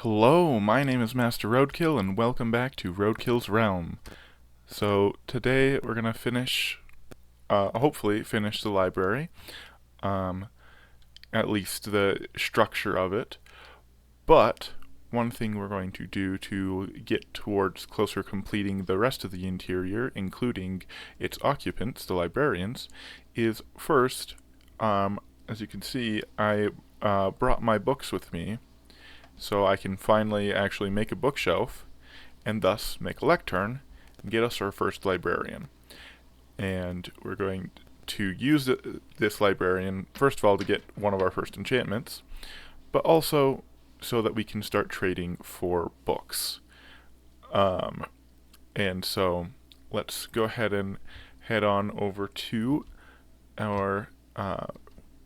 Hello, my name is Master Roadkill, and welcome back to Roadkill's Realm. So today we're gonna hopefully finish the library, um, at least the structure of it. But one thing we're going to do to get towards closer completing the rest of the interior, including its occupants, the librarians, is first, as you can see, I brought my books with me so I can finally actually make a bookshelf and thus make a lectern and get us our first librarian. And we're going to use this librarian, first of all, to get one of our first enchantments, but also so that we can start trading for books. Um, and so let's go ahead and head on over to our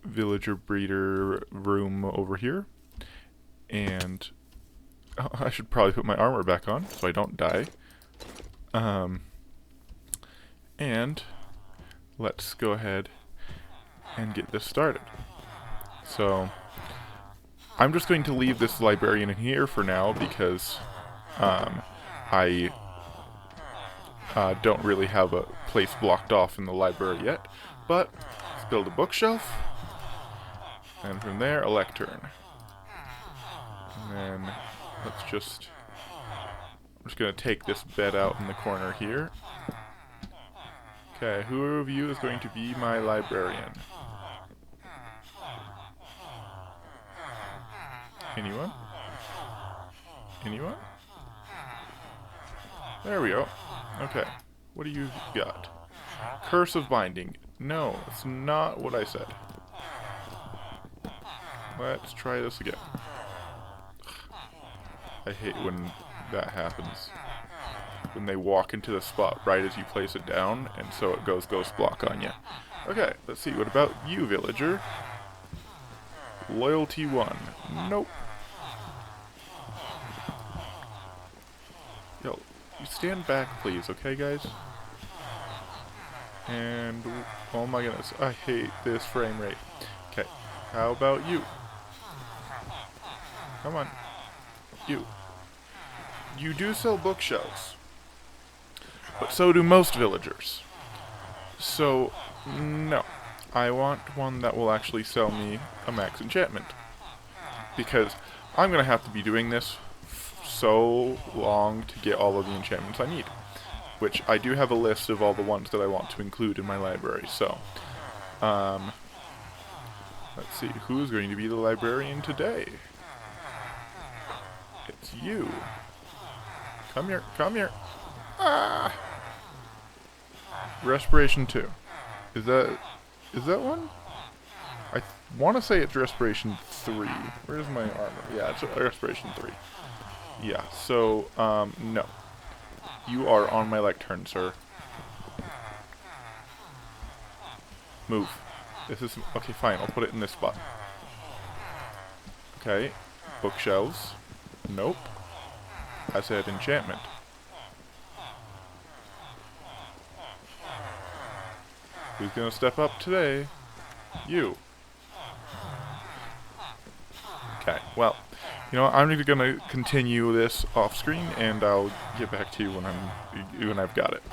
villager breeder room over here. And I should probably put my armor back on so I don't die. And let's go ahead and get this started. So I'm just going to leave this librarian in here for now because I don't really have a place blocked off in the library yet. But let's build a bookshelf, and from there a lectern. And then I'm just going to take this bed out in the corner here. Okay, who of you is going to be my librarian? Anyone? Anyone? There we go. Okay, what do you got? Curse of Binding. No, it's not what I said. Let's try this again. I hate when that happens. When they walk into the spot right as you place it down, and so it goes ghost block on you. Okay, let's see. What about you, villager? Loyalty 1. Nope. Yo, you stand back, please, okay, guys? And, oh my goodness, I hate this frame rate. Okay, how about you? Come on. You. You do sell bookshelves, but so do most villagers. So, no. I want one that will actually sell me a max enchantment. Because I'm going to have to be doing this so long to get all of the enchantments I need. Which I do have a list of all the ones that I want to include in my library. So, let's see. Who's going to be the librarian today? It's you. Come here, come here. Ah! Respiration 2. Is that one? I want to say it's Respiration 3. Where's my armor? Yeah, it's Respiration 3. Yeah, so, no. You are on my lectern, sir. Move. This is... Okay, fine, I'll put it in this spot. Okay. Bookshelves. Nope. I said enchantment. Who's gonna step up today? You. Okay, well, you know, I'm gonna continue this off screen, and I'll get back to you when I've got it.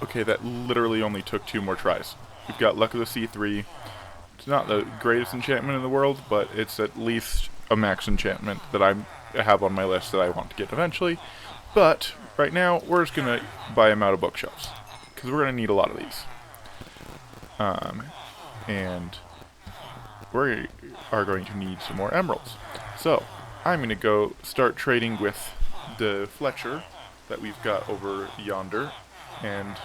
Okay, that literally only took 2 more tries. We've got Luck of the Sea 3. It's not the greatest enchantment in the world, but it's at least a max enchantment that I have on my list that I want to get eventually. But right now, we're just gonna buy them out of bookshelves because we're gonna need a lot of these. And we are going to need some more emeralds. So, I'm going to go start trading with the Fletcher that we've got over yonder and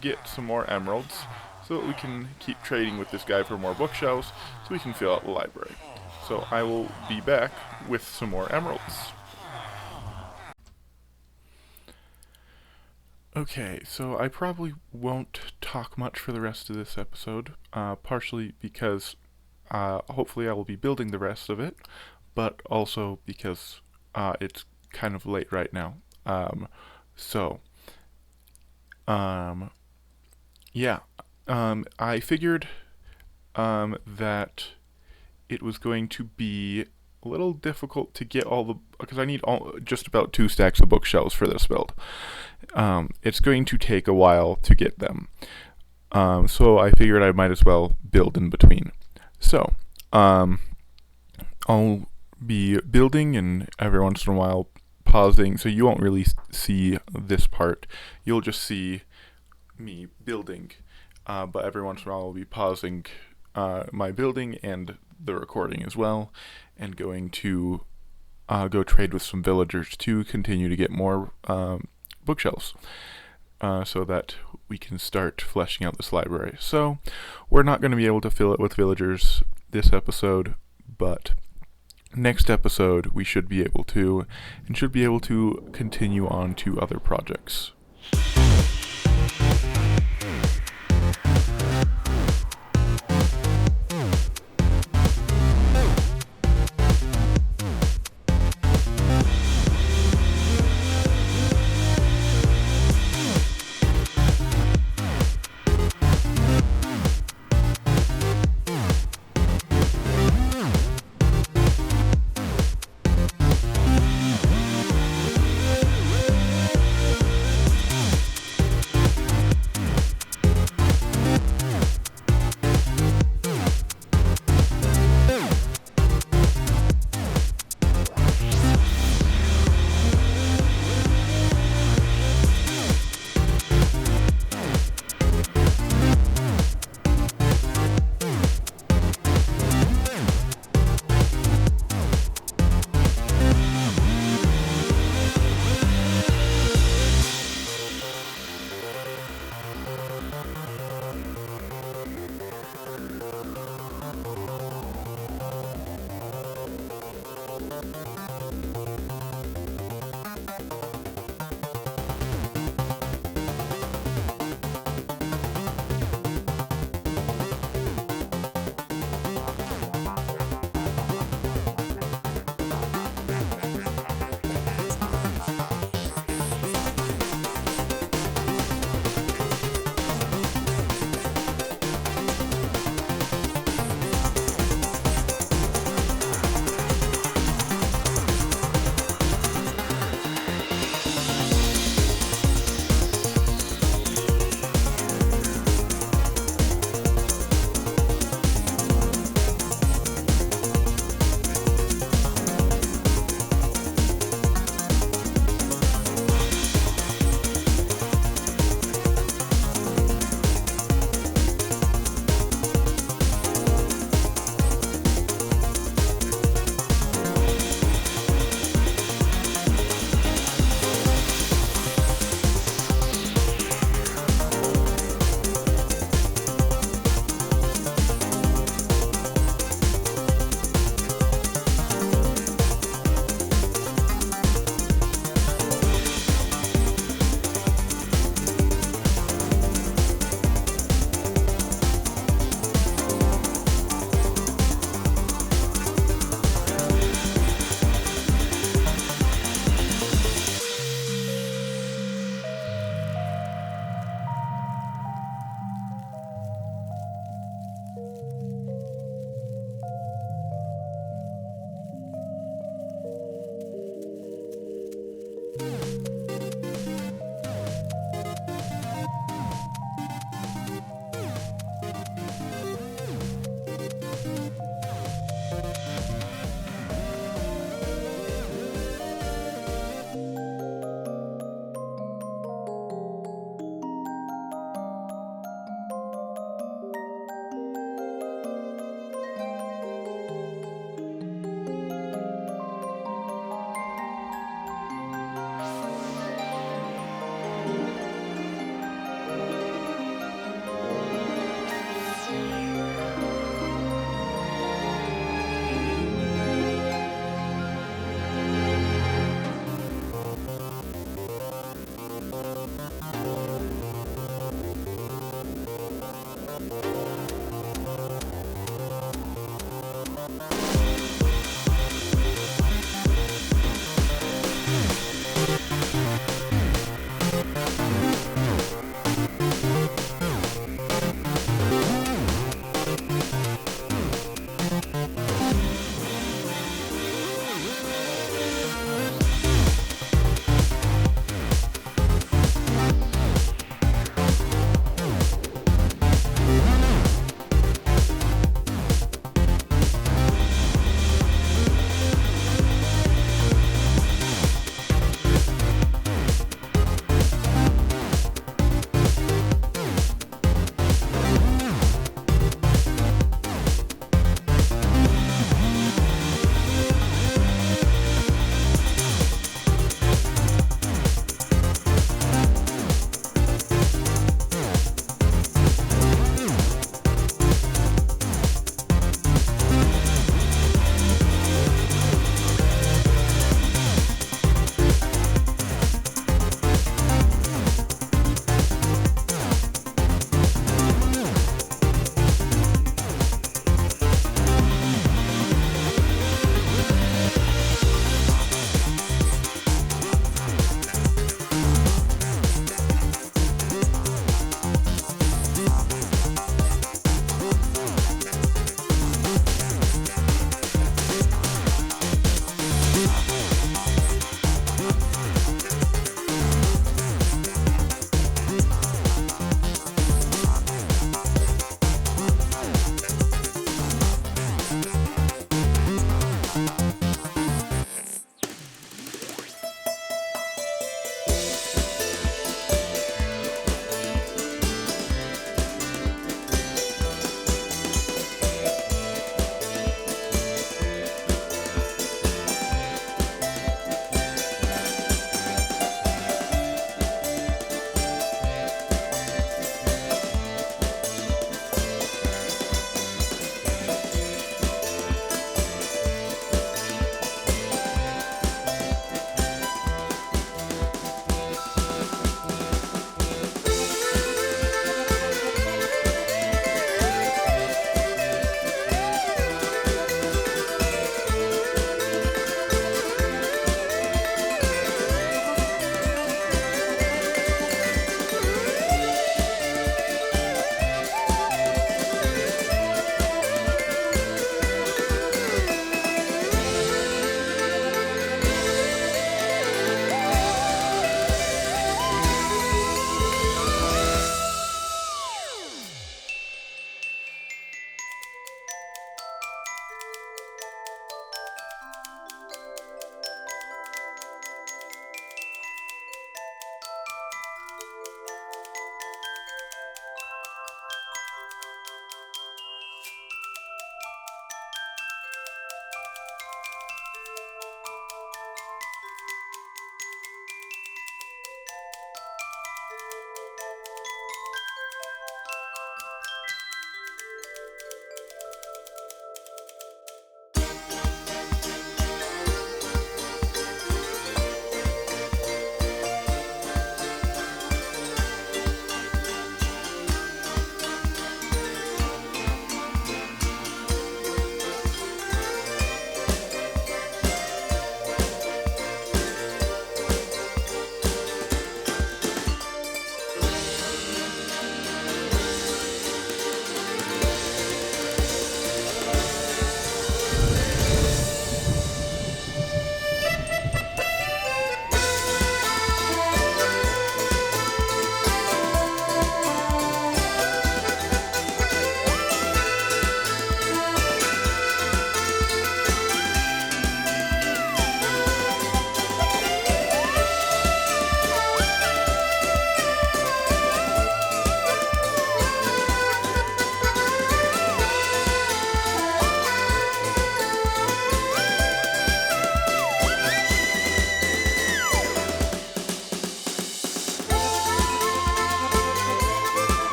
get some more emeralds so that we can keep trading with this guy for more bookshelves so we can fill out the library. So I will be back with some more emeralds. Okay, so I probably won't talk much for the rest of this episode, partially because hopefully I will be building the rest of it, but also because it's kind of late right now. Yeah, I figured that it was going to be a little difficult to get because I need just about 2 stacks of bookshelves for this build. It's going to take a while to get them. So I figured I might as well build in between. So, I'll be building and every once in a while pausing, so you won't really see this part. You'll just see me building, but every once in a while I'll be pausing my building and the recording as well, and going to go trade with some villagers to continue to get more bookshelves, so that we can start fleshing out this library. So we're not going to be able to fill it with villagers this episode, but next episode we should be able to, and should be able to continue on to other projects.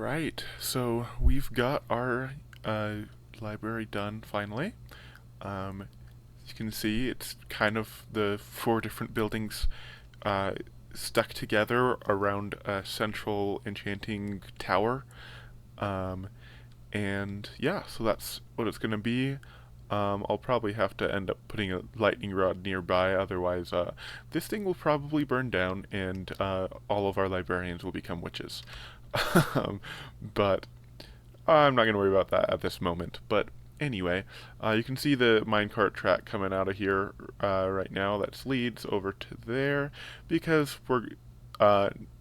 Alright, so we've got our library done finally. As you can see, it's kind of the four different buildings uh, stuck together around a central enchanting tower. Um, and yeah, so that's what it's going to be. I'll probably have to end up putting a lightning rod nearby, otherwise this thing will probably burn down and all of our librarians will become witches. um, but I'm not going to worry about that at this moment. But anyway, you can see the minecart track coming out of here right now. That leads over to there because we're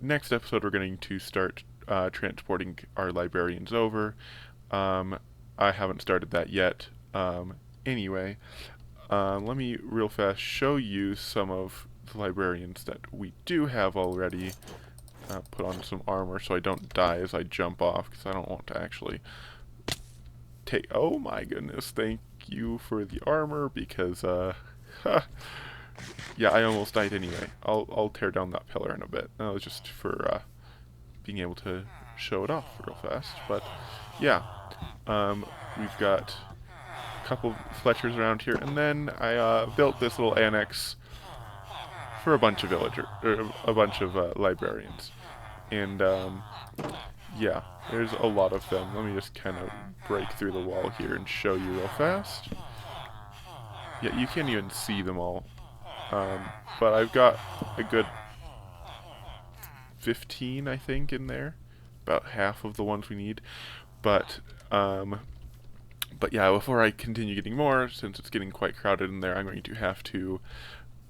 next episode we're going to start transporting our librarians over. I haven't started that yet. Anyway, let me real fast show you some of the librarians that we do have already. Put on some armor so I don't die as I jump off, because I don't want to actually take... Oh my goodness, thank you for the armor, because, yeah, I almost died anyway. I'll tear down that pillar in a bit. That was just for, being able to show it off real fast. But, yeah, we've got a couple Fletchers around here, and then I, built this little annex for a bunch of librarians. And, yeah, there's a lot of them. Let me just kind of break through the wall here and show you real fast. Yeah, you can't even see them all. But I've got a good 15, I think, in there. About half of the ones we need. But yeah, before I continue getting more, since it's getting quite crowded in there, I'm going to have to,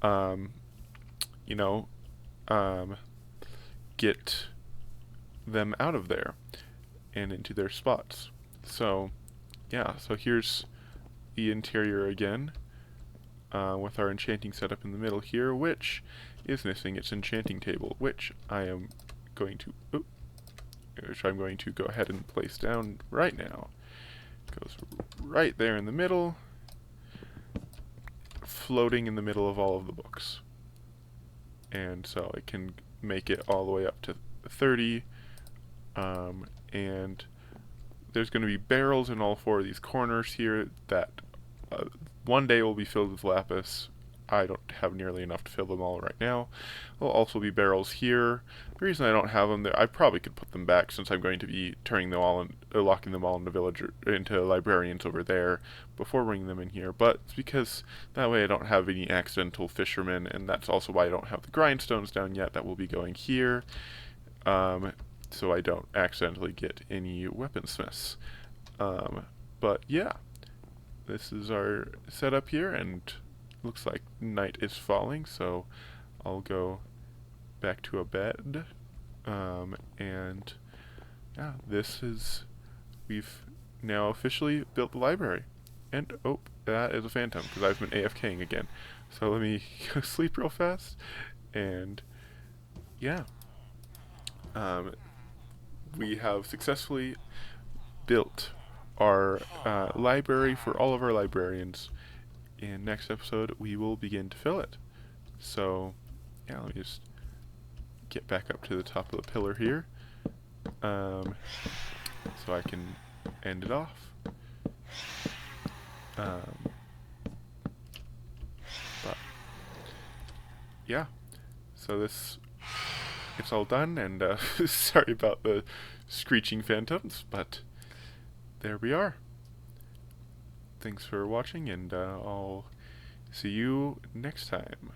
you know, get them out of there and into their spots. So yeah, so here's the interior again, with our enchanting setup in the middle here, which is missing its enchanting table, which I'm going to go ahead and place down right now. Goes right there in the middle, floating in the middle of all of the books. And so I can make it all the way up to 30. And there's going to be barrels in all four of these corners here that one day will be filled with lapis. I don't have nearly enough to fill them all right now. There'll also be barrels here. The reason I don't have them there, I probably could put them back since I'm going to be turning them all and locking them all into librarians over there before bringing them in here. But it's because that way I don't have any accidental fishermen, and that's also why I don't have the grindstones down yet. That will be going here. So I don't accidentally get any weaponsmiths. But yeah, this is our setup here, and looks like night is falling, so I'll go back to a bed. And yeah, we've now officially built the library. And oh, that is a phantom, because I've been AFKing again. So let me go sleep real fast, and yeah. We have successfully built our library for all of our librarians. In next episode, we will begin to fill it. So, yeah, let me just get back up to the top of the pillar here, so I can end it off. But yeah, so it's all done, and sorry about the screeching phantoms, but there we are. Thanks for watching, and I'll see you next time.